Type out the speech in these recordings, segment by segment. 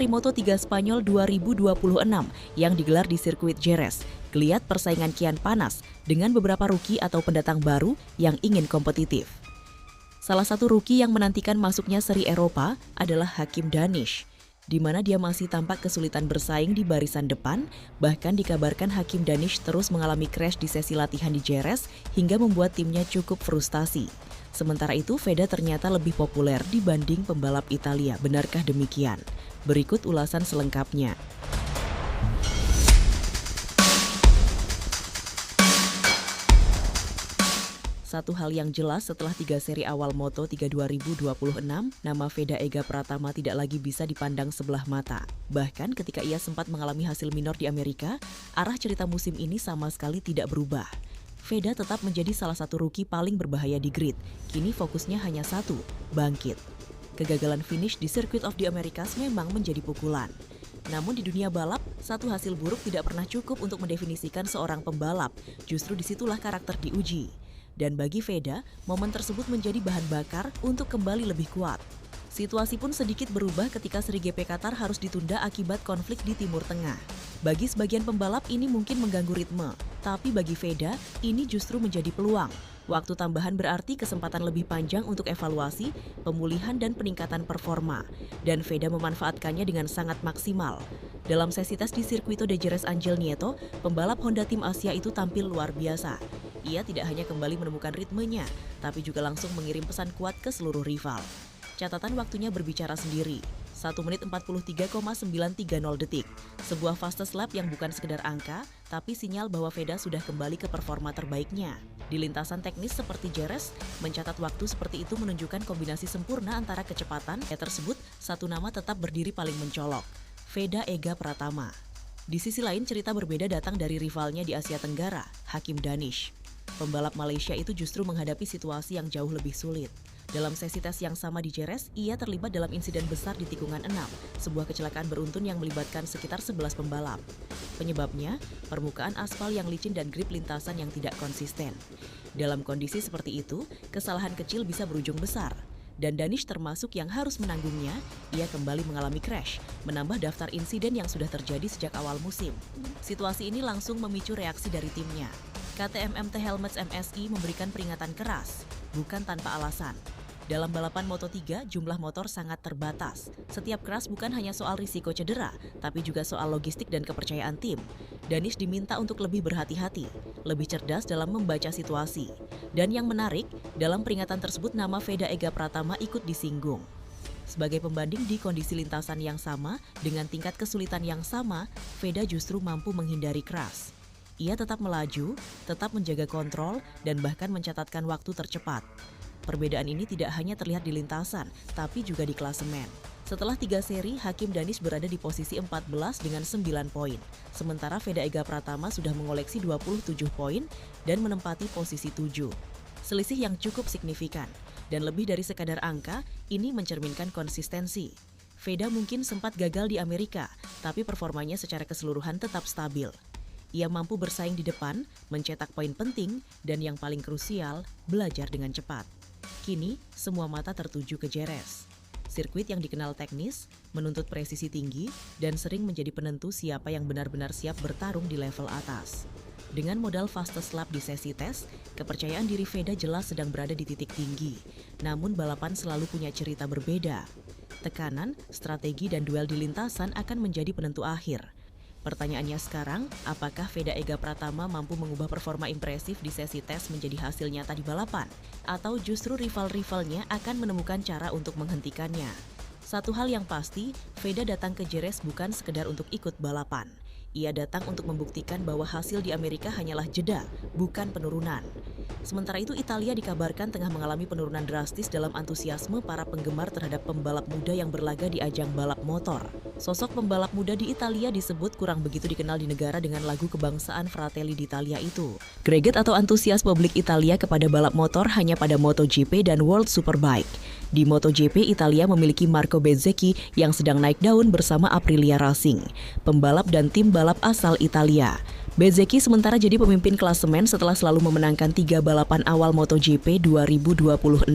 seri Moto3 Spanyol 2026 yang digelar di sirkuit Jerez. Geliat persaingan kian panas dengan beberapa rookie atau pendatang baru yang ingin kompetitif. Salah satu rookie yang menantikan masuknya seri Eropa adalah Hakim Danish, di mana dia masih tampak kesulitan bersaing di barisan depan. Bahkan dikabarkan Hakim Danish terus mengalami crash di sesi latihan di Jerez hingga membuat timnya cukup frustasi. Sementara itu, Veda ternyata lebih populer dibanding pembalap Italia. Benarkah demikian? Berikut ulasan selengkapnya. Satu hal yang jelas setelah 3 seri awal Moto3 2026, nama Veda Ega Pratama tidak lagi bisa dipandang sebelah mata. Bahkan ketika ia sempat mengalami hasil minor di Amerika, arah cerita musim ini sama sekali tidak berubah. Veda tetap menjadi salah satu rookie paling berbahaya di grid. Kini fokusnya hanya satu, bangkit. Kegagalan finish di Circuit of the Americas memang menjadi pukulan. Namun di dunia balap, satu hasil buruk tidak pernah cukup untuk mendefinisikan seorang pembalap. Justru disitulah karakter diuji. Dan bagi Veda, momen tersebut menjadi bahan bakar untuk kembali lebih kuat. Situasi pun sedikit berubah ketika seri GP Qatar harus ditunda akibat konflik di Timur Tengah. Bagi sebagian pembalap ini mungkin mengganggu ritme, tapi bagi Veda ini justru menjadi peluang. Waktu tambahan berarti kesempatan lebih panjang untuk evaluasi, pemulihan dan peningkatan performa. Dan Veda memanfaatkannya dengan sangat maksimal. Dalam sesi tes di Circuito de Jerez Angel Nieto, pembalap Honda Tim Asia itu tampil luar biasa. Ia tidak hanya kembali menemukan ritmenya, tapi juga langsung mengirim pesan kuat ke seluruh rival. Catatan waktunya berbicara sendiri, 1 menit 43,930 detik. Sebuah fastest lap yang bukan sekedar angka, tapi sinyal bahwa Veda sudah kembali ke performa terbaiknya. Di lintasan teknis seperti Jerez, mencatat waktu seperti itu menunjukkan kombinasi sempurna antara kecepatan. Tersebut, satu nama tetap berdiri paling mencolok, Veda Ega Pratama. Di sisi lain, cerita berbeda datang dari rivalnya di Asia Tenggara, Hakim Danish. Pembalap Malaysia itu justru menghadapi situasi yang jauh lebih sulit. Dalam sesi tes yang sama di Jerez, ia terlibat dalam insiden besar di tikungan 6, sebuah kecelakaan beruntun yang melibatkan sekitar 11 pembalap. Penyebabnya, permukaan aspal yang licin dan grip lintasan yang tidak konsisten. Dalam kondisi seperti itu, kesalahan kecil bisa berujung besar. Dan Danish termasuk yang harus menanggungnya. Ia kembali mengalami crash, menambah daftar insiden yang sudah terjadi sejak awal musim. Situasi ini langsung memicu reaksi dari timnya. KTM MT Helmets MSI memberikan peringatan keras, bukan tanpa alasan. Dalam balapan Moto3, jumlah motor sangat terbatas. Setiap crash bukan hanya soal risiko cedera, tapi juga soal logistik dan kepercayaan tim. Danish diminta untuk lebih berhati-hati, lebih cerdas dalam membaca situasi. Dan yang menarik, dalam peringatan tersebut nama Veda Ega Pratama ikut disinggung. Sebagai pembanding di kondisi lintasan yang sama, dengan tingkat kesulitan yang sama, Veda justru mampu menghindari crash. Ia tetap melaju, tetap menjaga kontrol, dan bahkan mencatatkan waktu tercepat. Perbedaan ini tidak hanya terlihat di lintasan, tapi juga di klasemen. Setelah 3 seri, Hakim Danish berada di posisi 14 dengan 9 poin. Sementara Veda Ega Pratama sudah mengoleksi 27 poin dan menempati posisi 7. Selisih yang cukup signifikan. Dan lebih dari sekadar angka, ini mencerminkan konsistensi. Veda mungkin sempat gagal di Amerika, tapi performanya secara keseluruhan tetap stabil. Ia mampu bersaing di depan, mencetak poin penting, dan yang paling krusial, belajar dengan cepat. Kini, semua mata tertuju ke Jerez. Sirkuit yang dikenal teknis, menuntut presisi tinggi, dan sering menjadi penentu siapa yang benar-benar siap bertarung di level atas. Dengan modal fastest lap di sesi tes, kepercayaan diri Veda jelas sedang berada di titik tinggi. Namun balapan selalu punya cerita berbeda. Tekanan, strategi, dan duel di lintasan akan menjadi penentu akhir. Pertanyaannya sekarang, apakah Veda Ega Pratama mampu mengubah performa impresif di sesi tes menjadi hasil nyata di balapan? Atau justru rival-rivalnya akan menemukan cara untuk menghentikannya? Satu hal yang pasti, Veda datang ke Jerez bukan sekedar untuk ikut balapan. Ia datang untuk membuktikan bahwa hasil di Amerika hanyalah jeda, bukan penurunan. Sementara itu, Italia dikabarkan tengah mengalami penurunan drastis dalam antusiasme para penggemar terhadap pembalap muda yang berlaga di ajang balap motor. Sosok pembalap muda di Italia disebut kurang begitu dikenal di negara dengan lagu kebangsaan Fratelli d'Italia itu. Greget atau antusias publik Italia kepada balap motor hanya pada MotoGP dan World Superbike. Di MotoGP, Italia memiliki Marco Bezzecchi yang sedang naik daun bersama Aprilia Racing, pembalap dan tim balap asal Italia. Bezzecchi sementara jadi pemimpin klasemen setelah selalu memenangkan 3 balapan awal MotoGP 2026.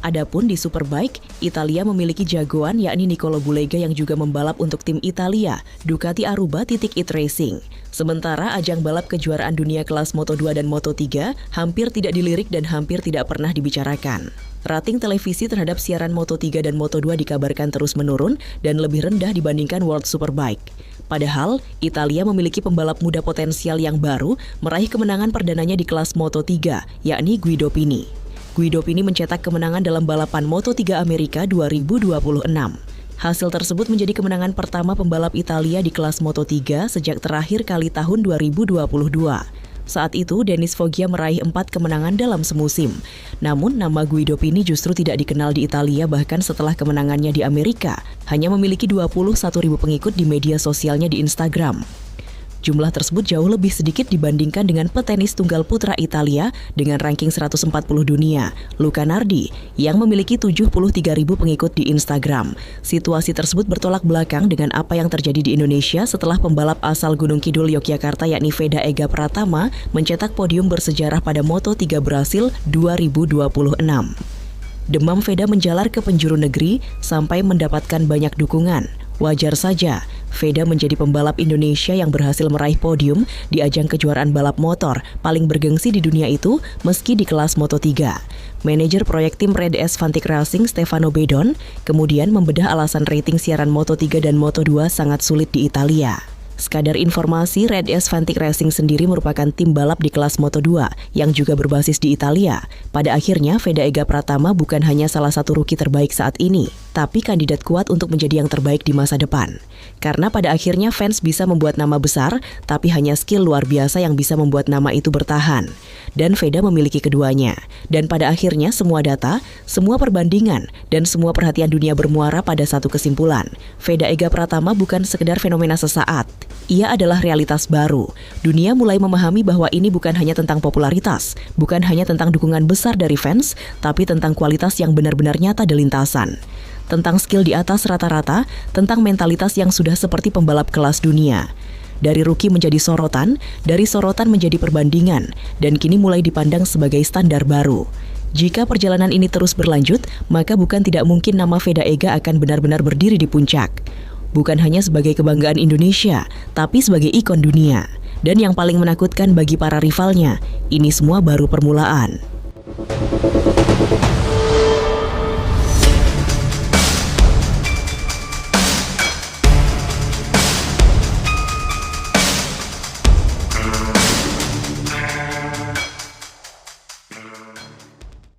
Adapun di Superbike, Italia memiliki jagoan yakni Nicolo Bulega yang juga membalap untuk tim Italia, Ducati Aruba It Racing. Sementara ajang balap kejuaraan dunia kelas Moto2 dan Moto3 hampir tidak dilirik dan hampir tidak pernah dibicarakan. Rating televisi terhadap siaran Moto3 dan Moto2 dikabarkan terus menurun dan lebih rendah dibandingkan World Superbike. Padahal, Italia memiliki pembalap muda potensial yang baru meraih kemenangan perdananya di kelas Moto3, yakni Guido Pini. Guido Pini mencetak kemenangan dalam balapan Moto3 Amerika 2026. Hasil tersebut menjadi kemenangan pertama pembalap Italia di kelas Moto3 sejak terakhir kali tahun 2022. Saat itu, Denis Foggia meraih 4 kemenangan dalam semusim. Namun, nama Guido Pini justru tidak dikenal di Italia bahkan setelah kemenangannya di Amerika. Hanya memiliki 21.000 pengikut di media sosialnya di Instagram. Jumlah tersebut jauh lebih sedikit dibandingkan dengan petenis tunggal putra Italia dengan ranking 140 dunia, Luca Nardi, yang memiliki 73.000 pengikut di Instagram. Situasi tersebut bertolak belakang dengan apa yang terjadi di Indonesia setelah pembalap asal Gunung Kidul Yogyakarta yakni Veda Ega Pratama mencetak podium bersejarah pada Moto3 Brasil 2026. Demam Veda menjalar ke penjuru negeri sampai mendapatkan banyak dukungan. Wajar saja, Veda menjadi pembalap Indonesia yang berhasil meraih podium di ajang kejuaraan balap motor paling bergengsi di dunia itu meski di kelas Moto3. Manajer proyek tim Red S Vantic Racing Stefano Bedon kemudian membedah alasan rating siaran Moto3 dan Moto2 sangat sulit di Italia. Sekadar informasi, Red S Vantic Racing sendiri merupakan tim balap di kelas Moto2 yang juga berbasis di Italia. Pada akhirnya, Veda Ega Pratama bukan hanya salah satu rookie terbaik saat ini, tapi kandidat kuat untuk menjadi yang terbaik di masa depan. Karena pada akhirnya fans bisa membuat nama besar, tapi hanya skill luar biasa yang bisa membuat nama itu bertahan. Dan Veda memiliki keduanya. Dan pada akhirnya semua data, semua perbandingan, dan semua perhatian dunia bermuara pada satu kesimpulan. Veda Ega Pratama bukan sekedar fenomena sesaat. Ia adalah realitas baru. Dunia mulai memahami bahwa ini bukan hanya tentang popularitas, bukan hanya tentang dukungan besar dari fans, tapi tentang kualitas yang benar-benar nyata di lintasan. Tentang skill di atas rata-rata, tentang mentalitas yang sudah seperti pembalap kelas dunia. Dari rookie menjadi sorotan, dari sorotan menjadi perbandingan, dan kini mulai dipandang sebagai standar baru. Jika perjalanan ini terus berlanjut, maka bukan tidak mungkin nama Veda Ega akan benar-benar berdiri di puncak. Bukan hanya sebagai kebanggaan Indonesia, tapi sebagai ikon dunia. Dan yang paling menakutkan bagi para rivalnya, ini semua baru permulaan.